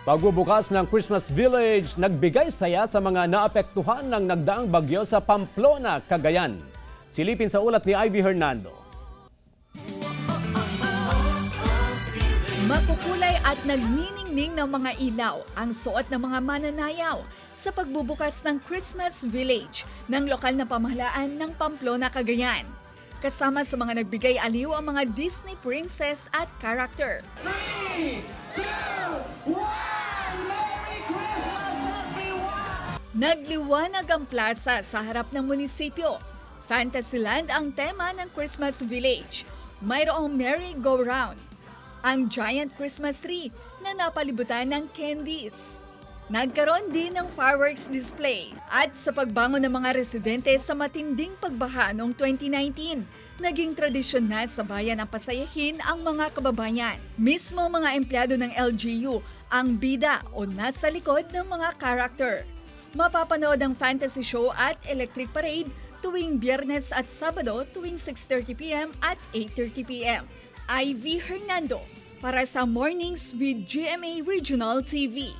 Pagbubukas ng Christmas Village, nagbigay saya sa mga naapektuhan ng nagdaang bagyo sa Pamplona, Cagayan. Silipin sa ulat ni Ivy Hernando. Makukulay at nagniningning ng mga ilaw ang suot ng mga mananayaw sa pagbubukas ng Christmas Village ng lokal na pamahalaan ng Pamplona, Cagayan. Kasama sa mga nagbigay aliw ang mga Disney princess at character. 3, 2, 1! Merry Christmas, everyone! Nagliwanag ang plaza sa harap ng munisipyo. Fantasyland ang tema ng Christmas Village. Mayroong merry-go-round, ang giant Christmas tree na napalibutan ng candies. Nagkaroon din ng fireworks display at sa pagbangon ng mga residente sa matinding pagbaha noong 2019, naging tradisyon na sa bayan ang pasayahin ang mga kababayan. Mismo mga empleyado ng LGU ang bida o nasa likod ng mga character. Mapapanood ang fantasy show at electric parade tuwing Biyernes at Sabado tuwing 6:30 p.m. at 8:30 p.m. Ivy Hernando para sa Mornings with GMA Regional TV.